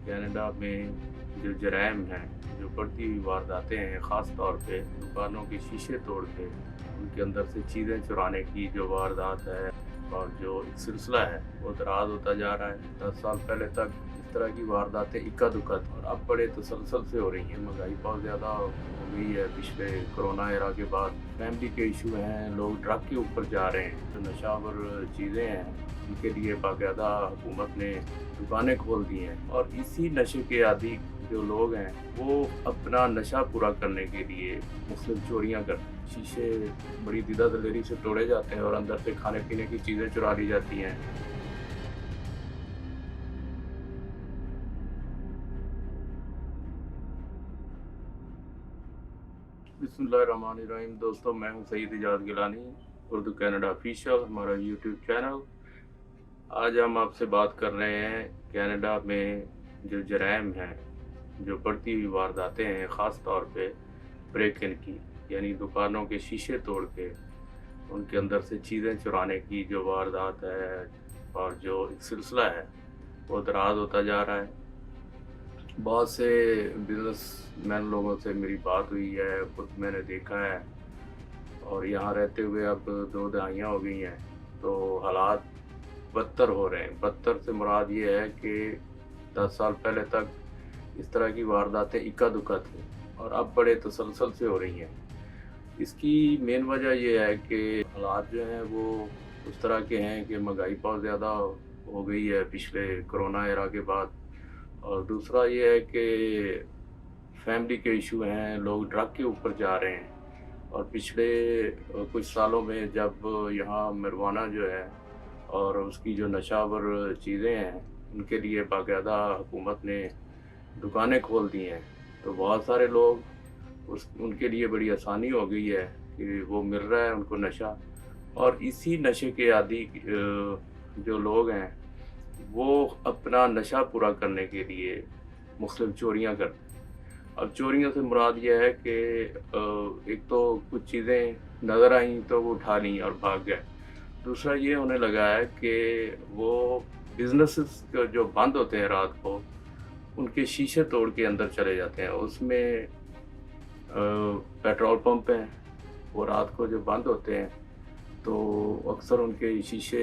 Canada में जो जराइम हैं, जो बढ़ती हुई वारदातें हैं, ख़ास तौर पे दुकानों के शीशे तोड़ के उनके अंदर से चीज़ें चुराने की जो वारदात है और जो एक सिलसिला है वो दराज होता जा रहा है। 10 साल पहले तक इस तरह की वारदातें इक्का-दुक्का थी और अब बड़े तसलसल से हो रही हैं। महंगाई बहुत ज़्यादा हो गई है पिछले कोरोना एरा के बाद। फैमिली के इशू हैं, लोग ड्रग के ऊपर जा रहे हैं। जो नशावर चीज़ें हैं उनके लिए बाकायदा हुकूमत ने दुकानें खोल दी हैं और इसी नशे के आदी जो लोग हैं वो अपना नशा पूरा करने के लिए मुख्तलिफ चोरियाँ करते हैं। शीशे बड़ी दीदा दलेरी से तोड़े जाते हैं और अंदर से खाने पीने की चीज़ें चुरा ली जाती हैं। बिस्मिल्लाहिर्रहमानिर्रहीम। दोस्तों, मैं हूं सईद इजाज़ गिलानी, उर्दू कनाडा ऑफिशियल हमारा यूट्यूब चैनल। आज हम आपसे बात कर रहे हैं कनाडा में जो जराइम हैं, जो बढ़ती हुई वारदातें हैं, ख़ास तौर पे ब्रेक इन की, यानी दुकानों के शीशे तोड़ के उनके अंदर से चीज़ें चुराने की जो वारदात है और जो एक सिलसिला है वो दराज होता जा रहा है। बहुत से बिजनेसमैन लोगों से मेरी बात हुई है, खुद मैंने देखा है और यहाँ रहते हुए अब 2 दहाइयाँ हो गई हैं, तो हालात बदतर हो रहे हैं। बदतर से मुराद ये है कि 10 साल पहले तक इस तरह की वारदातें इक्का-दुक्का थी और अब बड़े तसलसल से हो रही हैं। इसकी मेन वजह ये है कि हालात जो हैं वो उस तरह के हैं कि महंगाई बहुत ज़्यादा हो गई है पिछले कोरोना एरा के बाद। और दूसरा ये है कि फैमिली के इशू हैं, लोग ड्रग के ऊपर जा रहे हैं और पिछले कुछ सालों में जब यहाँ marijuana जो है और उसकी जो नशावर चीज़ें हैं उनके लिए बाकायदा हुकूमत ने दुकानें खोल दी हैं, तो बहुत सारे लोग उनके लिए बड़ी आसानी हो गई है कि वो मिल रहा है उनको नशा। और इसी नशे के आदी जो लोग हैं वो अपना नशा पूरा करने के लिए मुख्तलिफ चोरियाँ करते हैं। अब चोरियों से मुराद ये है कि एक तो कुछ चीज़ें नज़र आईं तो वो उठा लीं और भाग गए। दूसरा ये होने लगा है कि वो बिज़नेसेस जो बंद होते हैं रात को, उनके शीशे तोड़ के अंदर चले जाते हैं। उसमें पेट्रोल पंप हैं, वो रात को जो बंद होते हैं तो अक्सर उनके शीशे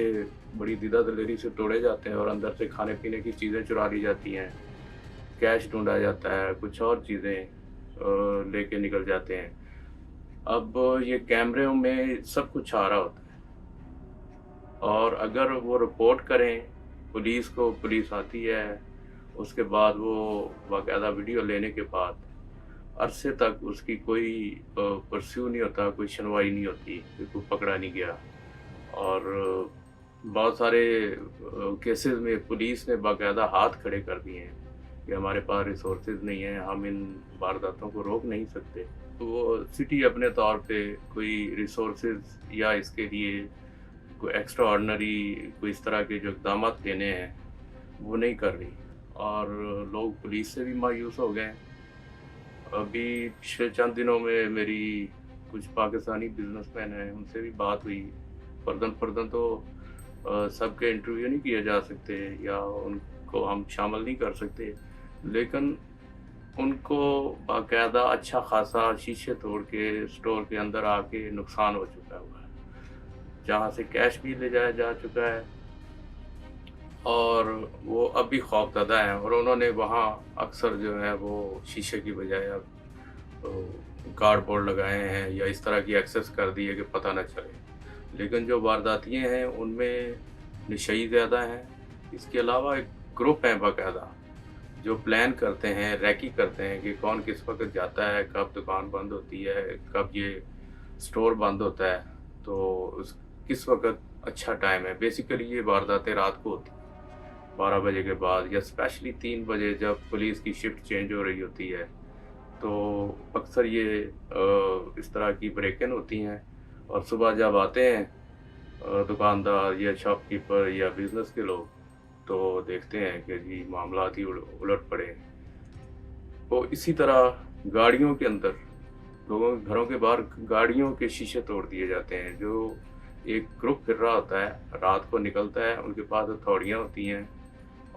बड़ी दीदा दलेरी से तोड़े जाते हैं और अंदर से खाने पीने की चीज़ें चुरा ली जाती हैं, कैश ढूंढा जाता है, कुछ और चीज़ें लेके निकल जाते हैं। अब ये कैमरों में सब कुछ आ रहा होता है और अगर वो रिपोर्ट करें पुलिस को, पुलिस आती है, उसके बाद वो बाकायदा वीडियो लेने के बाद अरसे तक उसकी कोई परस्यू नहीं होता, कोई सुनवाई नहीं होती, कोई पकड़ा नहीं गया। और बहुत सारे केसेस में पुलिस ने बाकायदा हाथ खड़े कर दिए हैं कि हमारे पास रिसोर्सेज नहीं है, हम इन वारदातों को रोक नहीं सकते। तो वो सिटी अपने तौर पे कोई रिसोर्सेज या इसके लिए कोई एक्स्ट्रा ऑर्डिनरी कोई इस तरह के जो इक़दाम लेने हैं वो नहीं कर रही और लोग पुलिस से भी मायूस हो गए हैं। अभी पिछले चंद दिनों में मेरी कुछ पाकिस्तानी बिजनेसमैन हैं, उनसे भी बात हुई। फर्दन फर्दन तो सबके इंटरव्यू नहीं किए जा सकते या उनको हम शामिल नहीं कर सकते, लेकिन उनको बाकायदा अच्छा खासा शीशे तोड़ के स्टोर के अंदर आके नुकसान हो चुका हुआ है, जहाँ से कैश भी ले जाया जा चुका है और वो अब भी खौफज़दा हैं। और उन्होंने वहाँ अक्सर जो है वो शीशे की बजाय अब कार्डबोर्ड लगाए हैं या इस तरह की एक्सेस कर दी है कि पता न चले। लेकिन जो वारदातियाँ हैं उनमें नशई ज़्यादा हैं। इसके अलावा एक ग्रुप है बाकायदा जो प्लान करते हैं, रैकी करते हैं कि कौन किस वक़्त जाता है, कब दुकान बंद होती है, कब ये स्टोर बंद होता है, तो उस किस वक़्त अच्छा टाइम है। बेसिकली ये वारदातें रात को होती हैं 12 बजे के बाद या स्पेशली 3 बजे जब पुलिस की शिफ्ट चेंज हो रही होती है, तो अक्सर ये इस तरह की ब्रेक इन होती हैं। और सुबह जब आते हैं दुकानदार या शॉपकीपर या बिज़नेस के लोग, तो देखते हैं कि जी मामलात ही उलट पड़े हैं। तो इसी तरह गाड़ियों के अंदर, लोगों के घरों के बाहर गाड़ियों के शीशे तोड़ दिए जाते हैं। जो एक ग्रुप फिर रहा होता है, रात को निकलता है, उनके पास हथौड़ियाँ होती हैं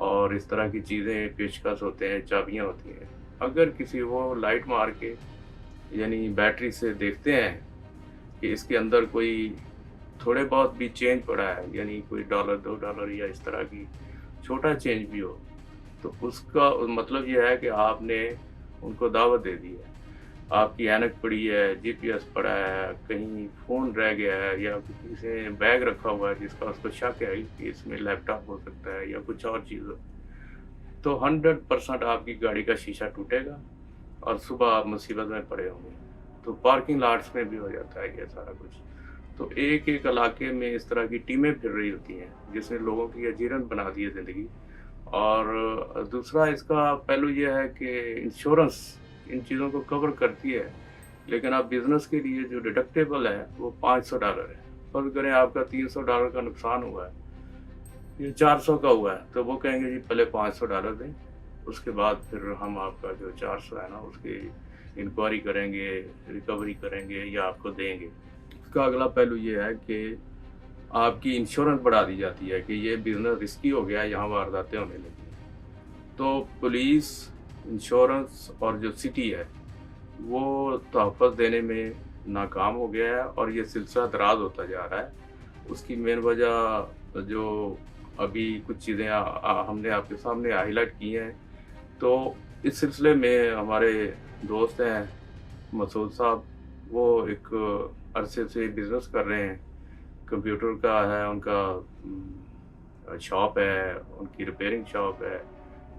اور اس طرح کی چیزیں پیچکس ہوتے ہیں, چابیاں ہوتی ہیں. اگر کسی وہ لائٹ مار کے یعنی بیٹری سے دیکھتے ہیں کہ اس کے اندر کوئی تھوڑے بہت بھی چینج پڑا ہے, یعنی کوئی $2 یا اس طرح کی چھوٹا چینج بھی ہو, تو اس کا مطلب یہ ہے کہ آپ نے ان کو دعوت دے دی ہے. آپ کی اینک پڑی ہے, جی پی ایس پڑا ہے, کہیں فون رہ گیا ہے, یا کسی سے بیگ رکھا ہوا ہے جس کا اس کو شک ہے کہ اس میں لیپ ٹاپ ہو سکتا ہے یا کچھ اور چیز ہو, تو 100% آپ کی گاڑی کا شیشہ ٹوٹے گا اور صبح آپ مصیبت میں پڑے ہوں گے. تو پارکنگ لاٹس میں بھی ہو جاتا ہے یہ سارا کچھ. تو ایک ایک علاقے میں اس طرح کی ٹیمیں پھر رہی ہوتی ہیں جس نے لوگوں کی اجیرن بنا دی ہے زندگی. اور دوسرا اس کا پہلو یہ ہے کہ انشورنس ان چیزوں کو کور کرتی ہے, لیکن اب بزنس کے لیے جو ڈیڈکٹیبل ہے وہ $500 ہے. فرض کریں آپ کا $300 کا نقصان ہوا ہے, یہ 400 کا ہوا ہے, تو وہ کہیں گے جی پہلے $500 دیں, اس کے بعد پھر ہم آپ کا جو 400 ہے نا اس کی انکوائری کریں گے, ریکوری کریں گے یا آپ کو دیں گے. اس کا اگلا پہلو یہ ہے کہ آپ کی انشورنس بڑھا دی جاتی ہے کہ یہ بزنس رسکی ہو گیا, یہاں وارداتیں ہونے لگی. تو پولیس, انشورنس اور جو سٹی ہے وہ تحفظ دینے میں ناکام ہو گیا ہے, اور یہ سلسلہ دراز ہوتا جا رہا ہے. اس کی مین وجہ جو ابھی کچھ چیزیں ہم نے آپ کے سامنے ہائی لائٹ کی ہیں, تو اس سلسلے میں ہمارے دوست ہیں مسعود صاحب, وہ ایک عرصے سے بزنس کر رہے ہیں, کمپیوٹر کا ہے ان کا شاپ ہے, ان کی ریپیئرنگ شاپ ہے,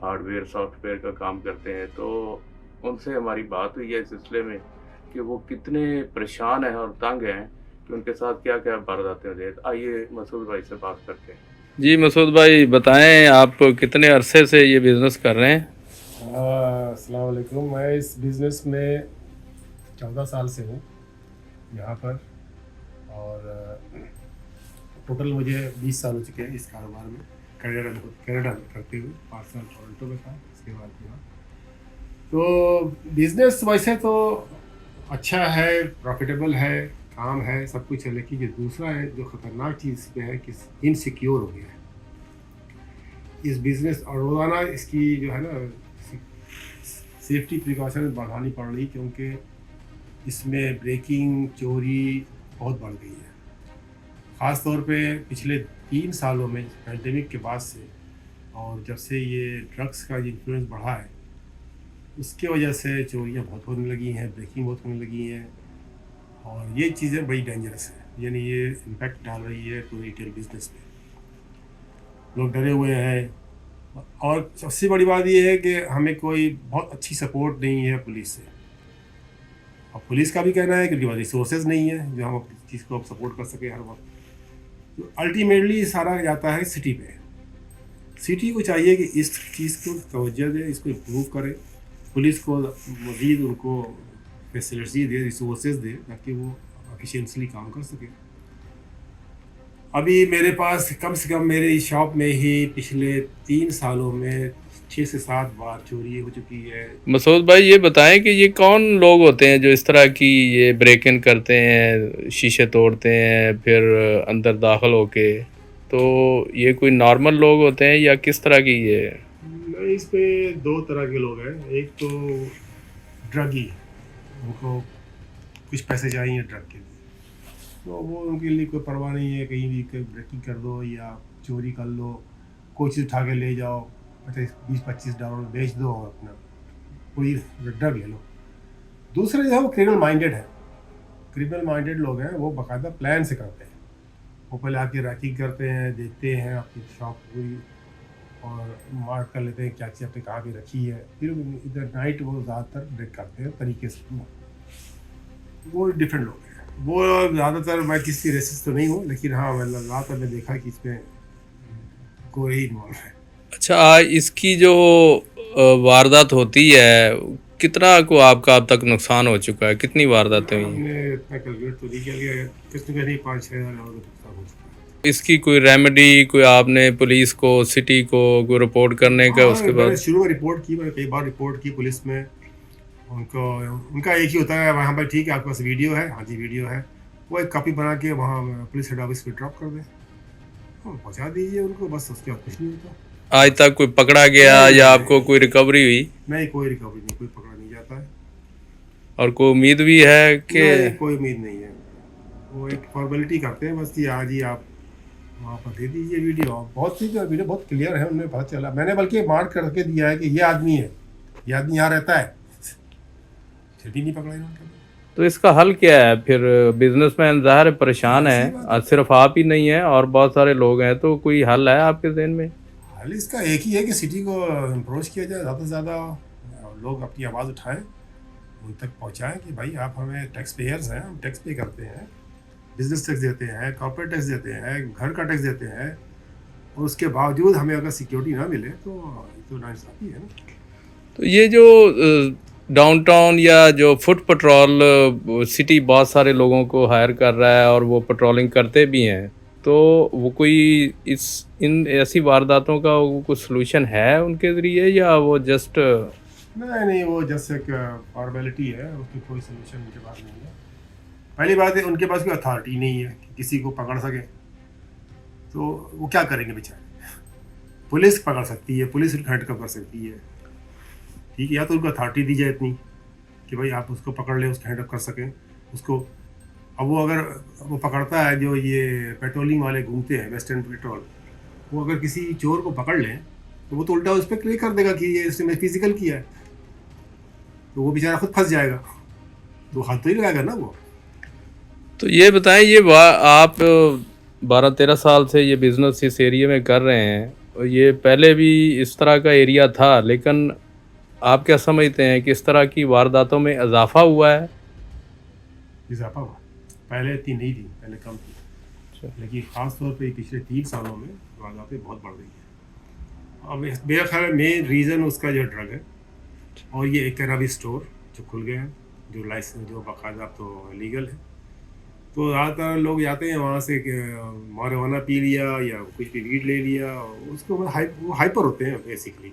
ہارڈ ویئر سافٹ ویئر کا کام کرتے ہیں. تو ان سے ہماری بات ہوئی ہے اس سلسلے میں کہ وہ کتنے پریشان ہیں اور تنگ ہیں کہ ان کے ساتھ کیا کیا وارداتیں ہو جائیں. آئیے مسعود بھائی سے بات کرتے ہیں. جی مسعود بھائی بتائیں, آپ کتنے عرصے سے یہ بزنس کر رہے ہیں؟ السلام علیکم. میں اس بزنس میں 14 سال سے ہوں یہاں پر, اور ٹوٹل مجھے 20 سال ہو چکے ہیں اس کاروبار میں. کینیڈا میں کرتے ہوئے 5 سال ٹورنٹو میں تھا, اس کے بعد یہاں. تو بزنس ویسے تو اچھا ہے, پروفیٹیبل ہے, کام ہے, سب کچھ ہے, لیکن جو دوسرا ہے جو خطرناک چیز اس پہ ہے کہ انسیکیور ہو گیا ہے اس بزنس, اور روزانہ اس کی جو ہے نا سیفٹی پریکاشن بڑھانی پڑ رہی, کیونکہ اس میں بریکنگ, چوری بہت بڑھ گئی ہے. خاص طور پہ پچھلے 3 سالوں میں پینڈیمک کے بعد سے, اور جب سے یہ ڈرگس کا انفلوئنس بڑھا ہے اس کی وجہ سے چوریاں بہت ہونے لگی ہیں, بریکنگ بہت ہونے لگی ہیں, اور یہ چیزیں بڑی ڈینجرس ہیں. یعنی یہ امپیکٹ ڈال رہی ہے پورے ریٹیل بزنس میں. لوگ ڈرے ہوئے ہیں, اور سب سے بڑی بات یہ ہے کہ ہمیں کوئی بہت اچھی سپورٹ نہیں ہے پولیس سے. اور پولیس کا بھی کہنا ہے کہ ان کے پاس ریسورسز نہیں ہے جو ہم اپنی چیز کو سپورٹ کر سکیں ہر وقت. تو الٹیمیٹلی سارا جاتا ہے سٹی پہ. سٹی کو چاہیے کہ اس چیز کو توجہ دے, اس کو امپروو کرے, پولیس کو مزید ان کو فیسلٹی دے, ریسورسز دے, تاکہ وہ ایفیشینسلی کام کر سکے. ابھی میرے پاس کم سے کم میرے شاپ میں ہی پچھلے 3 سالوں میں 6 سے 7 بار چوری ہو چکی ہے. مسعود بھائی یہ بتائیں کہ یہ کون لوگ ہوتے ہیں جو اس طرح کی یہ بریک ان کرتے ہیں, شیشے توڑتے ہیں, پھر اندر داخل ہو کے, تو یہ کوئی نارمل لوگ ہوتے ہیں یا کس طرح کی یہ؟ نہیں, اس پہ 2 طرح کے لوگ ہیں. ایک تو ڈرگی, ان کو کچھ پیسے چاہیے ڈرگ کے لیے, تو وہ ان کے لیے کوئی پرواہ نہیں ہے, کہیں بھی بریکنگ کر دو یا چوری کر لو, کوئی چیز اٹھا کے لے جاؤ, $20-25 بیچ دو اور اپنا کوئی ڈرگ لے لو. دوسرے جو ہے وہ کرمنل مائنڈیڈ ہے. کرمنل مائنڈیڈ لوگ ہیں, وہ باقاعدہ پلان سے کرتے ہیں. وہ پہلے آ کے ریکنگ کرتے ہیں, دیکھتے ہیں آپ کی شاپ پوری, اور مارک کر لیتے ہیں کیا چیز آپ نے کہاں پہ رکھی ہے, پھر ادھر نائٹ وہ زیادہ تر بریک کرتے ہیں طریقے سے. وہ ڈفرینٹ لوگ ہیں. وہ زیادہ تر میں کسی کی ریسس تو نہیں ہوں, لیکن ہاں میں زیادہ تر میں دیکھا کہ اس میں کوئی انوالو ہے. اچھا, اس کی جو واردات ہوتی ہے کتنا کو آپ کا اب تک نقصان ہو چکا ہے, کتنی وارداتیں ہوئی ہم ہیں؟ نے اتنا کیلکولیٹ تو نہیں کیا گیا, کس نے کہیں 5-6 ہزار کا نقصان ہو چکا ہے. اس کی کوئی ریمیڈی, کوئی آپ نے پولیس کو, سٹی کو کوئی رپورٹ کرنے کا اس کے میں نے بعد؟ شروع میں رپورٹ کی, میں نے کئی بار رپورٹ کی پولیس میں. ان کا ایک ہی ہوتا ہے وہاں پر, ٹھیک ہے آپ کے پاس ویڈیو ہے, ہاں جی ویڈیو ہے, وہ ایک کاپی بنا کے وہاں پولیس ہیڈ آفس پہ ڈراپ کر دیں, پہنچا دیجیے ان کو, بس اس کے بعد کچھ نہیں ہوتا. आज तक कोई पकड़ा गया या आपको कोई रिकवरी हुई? नहीं, कोई रिकवरी नहीं, कोई पकड़ा नहीं जाता है। और कोई उम्मीद भी है कि? नहीं, कोई उम्मीद नहीं है। वो एक फॉर्मेलिटी करते हैं बस कि आज ही आप वहाँ पर दे दीजिए वीडियो। बहुत सी जो वीडियो बहुत क्लियर है, उन्हें पता चला। मैंने बल्कि मार्क करके दिया है कि ये आदमी है, ये आदमी यहाँ रहता है, फिर भी नहीं पकड़ा इन्होंने। तो इसका हल क्या है फिर? बिजनेसमैन ज़ाहिर है परेशान है, आज सिर्फ आप ही नहीं है और बहुत सारे लोग हैं, तो कोई हल है आपके ज़हन में? हल इसका एक ही है कि सिटी को अप्रोच किया जाए, ज़्यादा से ज़्यादा लोग अपनी आवाज़ उठाएं, उन तक पहुंचाएं कि भाई आप हमें टैक्स पेयर्स हैं, हम टैक्स पे करते हैं, बिजनेस टैक्स देते हैं, कॉर्पोरेट टैक्स देते हैं, घर का टैक्स देते हैं, और उसके बावजूद हमें अगर सिक्योरिटी ना मिले तो नाइंसाफ़ी है ना। तो ये जो डाउनटाउन या जो फुट पेट्रोल सिटी बहुत सारे लोगों को हायर कर रहा है और वो पेट्रोलिंग करते भी हैं, तो वो कोई इन ऐसी वारदातों का कोई सलूशन है उनके ज़रिए, या वो जस्ट? नहीं, वो जस्ट एक फॉर्मेलिटी है, उसकी कोई सोल्यूशन उनके पास नहीं है। पहली बात है, उनके पास कोई अथॉरिटी नहीं है कि किसी को पकड़ सके, तो वो क्या करेंगे बेचारे? पुलिस पकड़ सकती है, पुलिस हैंडकफ कर सकती है, ठीक है, या तो उनको अथॉरिटी दी जाए इतनी कि भाई आप उसको पकड़ लें, उसको हैंडकफ कर सकें उसको। अब वो अगर वो पकड़ता है, जो ये पेट्रोलिंग वाले घूमते हैं वेस्टर्न पेट्रोल, वो अगर किसी चोर को पकड़ लें तो वो तो उल्टा उस पर क्लेम कर देगा कि ये इसने फिजिकल किया है, तो वो बेचारा खुद फंस जाएगा, तो हाथ तो ही लगाएगा ना वो। तो ये बताएं, ये आप 12-13 साल से ये बिज़नेस इस एरिया में कर रहे हैं, और ये पहले भी इस तरह का एरिया था, लेकिन आप क्या समझते हैं कि इस तरह की वारदातों में इजाफा हुआ है? इजाफा हुआ, पहले इतनी नहीं थी, पहले कम थी, लेकिन ख़ास तौर पे पिछले 3 सालों में वारदातें बहुत बढ़ रही हैं। अब मेरा ख्याल है मेन रीज़न उसका जो ड्रग है, और ये एक कैनबिस स्टोर जो खुल गए हैं, जो लाइसेंस जो बाकायदा तो लीगल है, तो ज़्यादातर लोग जाते हैं वहाँ से marijuana पी लिया या कुछ भी वीड ले लिया, उसको वो हाइपर होते हैं बेसिकली,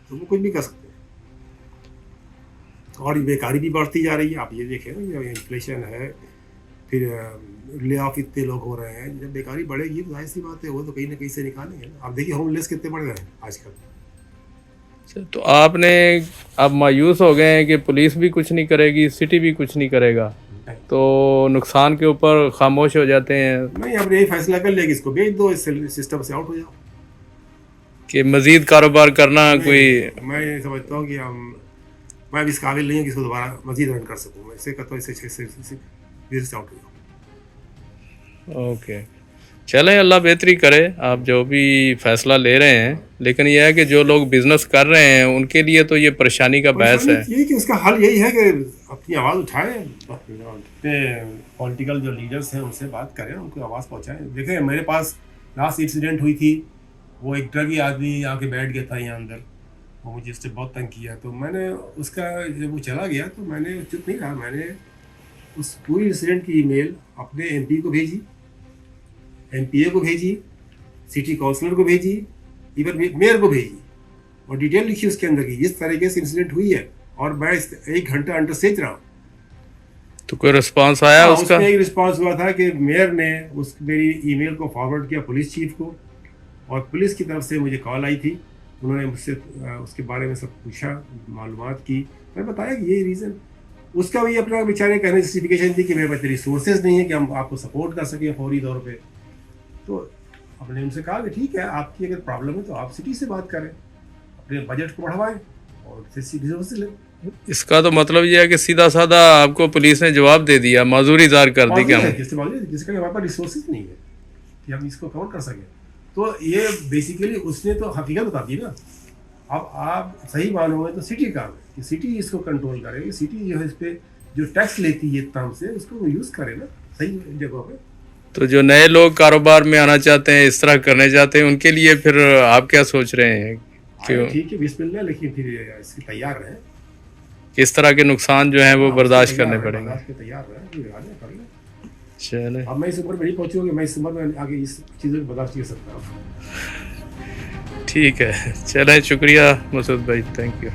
तो वो कुछ भी कर सकते हैं। और बेकारी भी बढ़ती जा रही है, आप ये देखें ना, इन्फ्लेशन है, फिर ले ऑफ इतने लोग हो रहे हैं, जब बेकारी बढ़ेगी तो जाहिर सी बात है वो तो कहीं ना कहीं से निकालेंगे ना। आप देखिए होमलेस कितने बढ़ गए हैं आजकल। तो आपने अब मायूस हो गए हैं कि पुलिस भी कुछ नहीं करेगी, सिटी भी कुछ नहीं करेगा, तो नुकसान के ऊपर खामोश हो जाते हैं? नहीं, अब यही फैसला कर लिया कि इसको बेच दो, इस सिस्टम से आउट हो जाओ, कि मज़ीद कारोबार करना कोई? मैं समझता हूँ कि मैं भी इस काबिल नहीं हूँ कि इसको दोबारा मजीद रन कर सकूँ। मैं इससे कहता हूँ इससे बिजनेस आउट हो जाओ। ओके, चलें, अल्लाह बेहतरी करे, आप जो भी फ़ैसला ले रहे हैं, लेकिन यह है कि जो लोग बिज़नेस कर रहे हैं उनके लिए तो ये परेशानी का बहस है। यही कि इसका हल यही है कि अपनी आवाज़ उठाएं, अपने पॉलिटिकल जो लीडर्स हैं उनसे बात करें, उनको आवाज़ पहुँचाएं। देखें, मेरे पास लास्ट इंसिडेंट हुई थी, वो एक ड्रगी आदमी आके बैठ गया था यहाँ अंदर, वो मुझे इससे बहुत तंग किया, तो मैंने उसका जब वो चला गया तो मैंने चुप नहीं रहा, मैंने उस पूरी इंसिडेंट की ईमेल अपने MP को भेजी, MPA को भेजी, सिटी काउंसलर को भेजी, इवन मेयर को भेजी, और डिटेल लिखी उसके अंदर की इस तरीके से इंसिडेंट हुई है, और मैं 1 घंटा अंडर सेज रहा हूँ। तो कोई रिस्पांस आया उसका? उसमें एक रिस्पांस हुआ था कि मेयर ने मेरी ईमेल को फॉरवर्ड किया पुलिस चीफ को, और पुलिस की तरफ से मुझे कॉल आई थी, उन्होंने मुझसे उसके बारे में सब पूछा, मालूमात की, मैं बताया कि यही रीज़न। उसका भी अपना बेचारे कहने जस्टिफिकेशन थी कि मेरे पास रिसोर्सेज नहीं है कि हम आपको सपोर्ट कर सकें फौरी तौर पे। तो अपने उनसे कहा कि ठीक है, आपकी अगर प्रॉब्लम है तो आप सिटी से बात करें, अपने बजट को बढ़वाएं और रिसोर्सेज लें। इसका तो मतलब ये है कि सीधा साधा आपको पुलिस ने जवाब दे दिया, माजूरी जार कर दी क्या? जिसका हमारे पास रिसोर्सेज नहीं है कि हम इसको कवर कर सकें, तो ये बेसिकली उसने तो हकीकत बता दी ना। अब आप सही मानो है तो सिटी काम है कि सिटी इसको कंट्रोल करे, सिटी जो है इस पर जो टैक्स लेती है इतना से उसको यूज़ करे ना सही जगह पे। तो जो नए लोग कारोबार में आना चाहते हैं, इस तरह करने चाहते हैं, उनके लिए फिर आप क्या सोच रहे हैं? क्यों ठीक है, बिस्मिल्लाह, लेकिन फिर इसके तैयार रहें, किस तरह के नुकसान जो हैं वो बर्दाश्त करने पड़ेंगे। तैयार रहें, कर लें। चले, अब मैं इस उम्र में नहीं पहुँचूँगा, मैं इस उम्र में आगे इस चीज़ों को बर्दाश्त नहीं कर सकता। ठीक है, चलें, शुक्रिया मसूद भाई, थैंक यू।